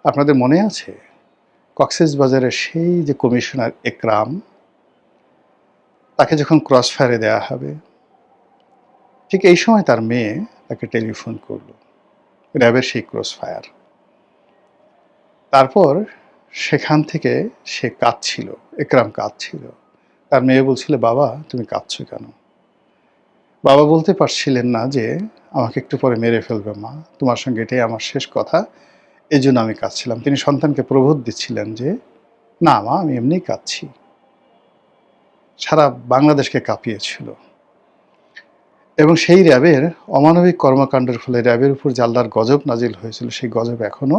আপনাদের মনে আছে কক্সবাজারের সেই যে কমিশনার একরাম, তাকে যখন ক্রস ফায়ারে দেওয়া হবে, ঠিক এই সময় তার মেয়ে তাকে টেলিফোন করলো, র্যাবের সেই ক্রস ফায়ার। তারপর সেখান থেকে সে কাঁদছিল, একরাম কাঁদছিল। তার মেয়ে বলছিল, বাবা তুমি কাঁদছো কেন? বাবা বলতে পারছিলেন না যে আমাকে একটু পরে মেরে ফেলবে মা, তোমার সঙ্গে এটাই আমার শেষ কথা, এই জন্য আমি কাঁদছিলাম। তিনি সন্তানকে প্রবোধ দিচ্ছিলেন যে না মা, আমি এমনিই কাঁদছি। সারা বাংলাদেশকে কাঁপিয়েছিল। এবং সেই র্যাবের অমানবিক কর্মকাণ্ডের ফলে র্যাবের উপর যে আল্লাহর গজব নাজিল হয়েছিল, সেই গজব এখনো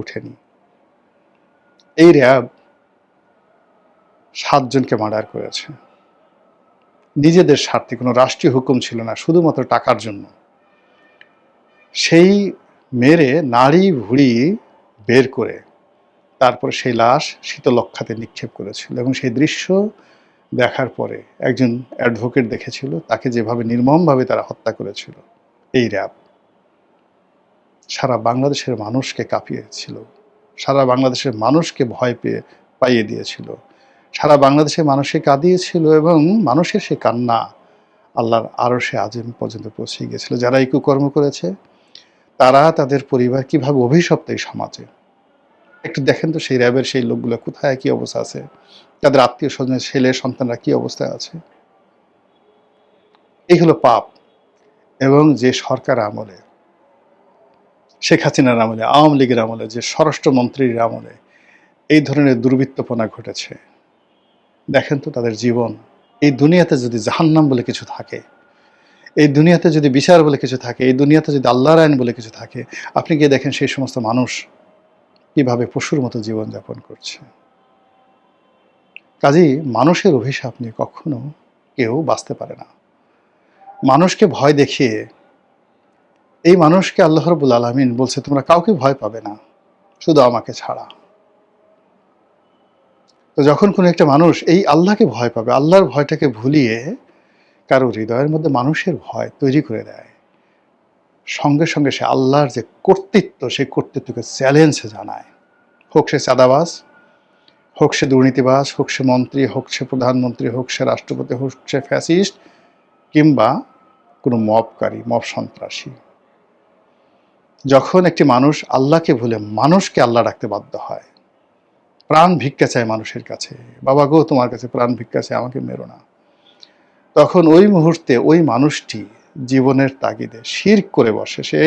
উঠেনি। এই র্যাব 7 জনকে মার্ডার করেছে নিজেদের স্বার্থে, কোনো রাষ্ট্রীয় হুকুম ছিল না, শুধুমাত্র টাকার জন্য। সেই মেরে নাড়ি ভুড়ি বের করে তারপর সেই লাশ শীতলক্ষাতে নিক্ষেপ করেছিল। এবং সেই দৃশ্য দেখার পরে একজন অ্যাডভোকেট দেখেছিল তাকে যেভাবে নির্মমভাবে তারা হত্যা করেছিল। এই র্যাব সারা বাংলাদেশের মানুষকে কাঁপিয়েছিল, সারা বাংলাদেশের মানুষকে ভয় পাইয়ে দিয়েছিল, সারা বাংলাদেশের মানুষকে কাঁদিয়েছিল। এবং মানুষের সে কান্না আল্লাহর আরশে আজিম পর্যন্ত পৌঁছে গিয়েছিল। যারা এই কুকর্ম করেছে তারা, তাদের পরিবার কিভাবে অভিশপ্ত এই সমাজে। একটু দেখেন তো সেই র্যাবের সেই লোকগুলো কোথায়, কি অবস্থা আছে, তাদের আত্মীয় স্বজনের ছেলে সন্তানরা কি অবস্থায় আছে। এই হলো পাপ। এবং যে সরকার আমলে, শেখ হাসিনার আমলে, আওয়ামী লীগের আমলে, যে স্বরাষ্ট্রমন্ত্রীর আমলে এই ধরনের দুর্বৃত্তপনা ঘটেছে, দেখেন তো তাদের জীবন। এই দুনিয়াতে যদি জাহান্নাম বলে কিছু থাকে, এই দুনিয়াতে যদি বিচার বলে কিছু থাকে, এই দুনিয়াতে যদি আল্লাহর আইন বলে কিছু থাকে, আপনি গিয়ে দেখেন সেই সমস্ত মানুষ কিভাবে পশুর মতো জীবনযাপন করছে। কাজেই মানুষের অভিশাপ নিয়ে কখনো কেউ বাঁচতে পারে না। মানুষকে ভয় দেখিয়ে, এই মানুষকে আল্লাহ রাব্বুল আলামিন বলছে তোমরা কাউকে ভয় পাবে না, শুধু আমাকে ছাড়া। তো যখন কোনো একটা মানুষ এই আল্লাহকে ভয় পাবে, আল্লাহর ভয়টাকে ভুলিয়ে কারো হৃদয়ের মধ্যে মানুষের ভয় তৈরি করে দেয়, সঙ্গে সঙ্গে সে আল্লাহর যে কর্তৃত্ব, সেই কর্তৃত্বকে চ্যালেঞ্জ জানায়। হোক সে চাঁদাবাজ, হোক সে দুর্নীতিবাজ, হোক সে মন্ত্রী, হোক সে প্রধানমন্ত্রী, হোক সে রাষ্ট্রপতি, হোক সে ফ্যাসিস্ট, কিংবা কোনো মবকারী, মব সন্ত্রাসী। যখন একটি মানুষ আল্লাহকে ভুলে মানুষকে আল্লাহ রাখতে বাধ্য হয়, প্রাণ ভিক্ষা চায় মানুষের কাছে, বাবা গো তোমার কাছে প্রাণ ভিক্ষা চায়, আমাকে মেরো না, তখন ওই মুহূর্তে ওই মানুষটি জীবনের তাগিদে শিরক করে বসে। সে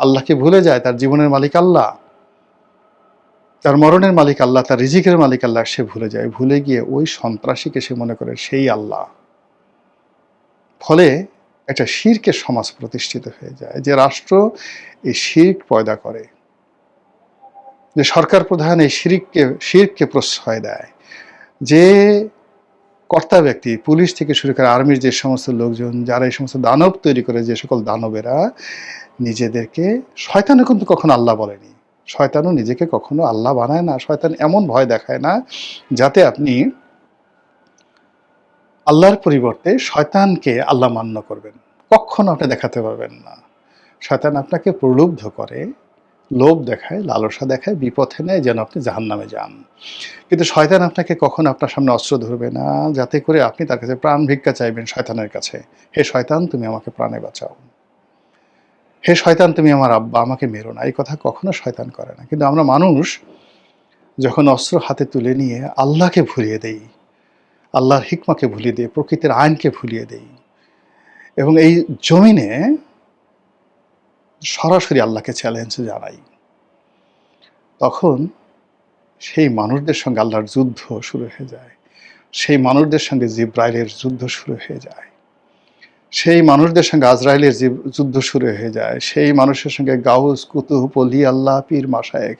আল্লাহকে ভুলে যায়। তার জীবনের মালিক আল্লাহ, তার মরণের মালিক আল্লাহ, তার রিজিকের মালিক আল্লাহ সে ভুলে যায়। ভুলে গিয়ে ওই সন্ত্রাসীকে সে মনে করে সেই আল্লাহ। ফলে একটা শিরকের সমাজ প্রতিষ্ঠিত হয়ে যায়। যে রাষ্ট্র এই শিরক পয়দা করে, যে সরকার প্রধান এই শিরককে প্রশ্রয় দেয়, যে কর্তা ব্যক্তি পুলিশ থেকে শুরু করে আর্মির যে সমস্ত লোকজন, যারা এই সমস্ত দানব তৈরি করে, যে সকল দানবেরা নিজেদেরকে, শয়তানও কিন্তু কখনো আল্লাহ বলেনি, শয়তানও নিজেকে কখনো আল্লাহ বানায় না। শয়তান এমন ভয় দেখায় না যাতে আপনি আল্লাহর পরিবর্তে শয়তানকে আল্লাহ মান্য করবেন, কখনো আপনি দেখাতে পারবেন না। শয়তান আপনাকে প্রলুব্ধ করে, লোভ দেখায়, লালসা দেখায়, বিপথে নেয় যেন আপনি জাহান্নামে যান। কিন্তু শয়তান আপনাকে কখনো আপনার সামনে অস্ত্র ধরবে না যাতে করে আপনি তার কাছে প্রাণ ভিক্ষা চাইবেন শয়তানের কাছে, হে শয়তান তুমি আমাকে প্রাণে বাঁচাও, হে শয়তান তুমি আমার আব্বা, আমাকে মেরো না। এই কথা কখনো শয়তান করে না। কিন্তু আমরা মানুষ যখন অস্ত্র হাতে তুলে নিয়ে আল্লাহকে ভুলিয়ে দেই, আল্লাহর হিকমাকে ভুলিয়ে দিই, প্রকৃতির আইনকে ভুলিয়ে দেই, এবং এই জমিনে সরাসরি আল্লাহকে চ্যালেঞ্জ জানাই, তখন সেই মানুষদের সঙ্গে আল্লাহর যুদ্ধ শুরু হয়ে যায়। সেই মানুষদের সঙ্গে জিব্রাইলের যুদ্ধ শুরু হয়ে যায়। সেই মানুষদের সঙ্গে আজরাইলের যুদ্ধ শুরু হয়ে যায়। সেই মানুষের সঙ্গে গাউস, কুতুব, ওলি আল্লাহ, পীর মাশায়েখ,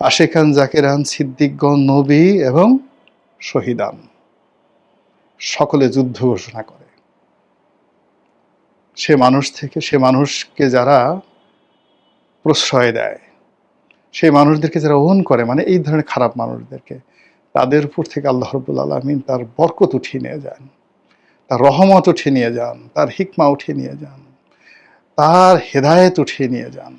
আশেকান, জাকেরান, সিদ্দিকগণ, নবী এবং শহীদান সকলে যুদ্ধ ঘোষণা করে। সে মানুষকে যারা প্রশ্রয় দেয়, সেই মানুষদেরকে যারা ওন করে, মানে এই ধরনের খারাপ মানুষদেরকে, তাদের উপর থেকে আল্লাহ রাব্বুল আলামিন তার বরকত উঠিয়ে নিয়ে যান, তার রহমত উঠিয়ে নিয়ে যান, তার হিকমা উঠিয়ে নিয়ে যান, তার হেদায়েত উঠিয়ে নিয়ে যান।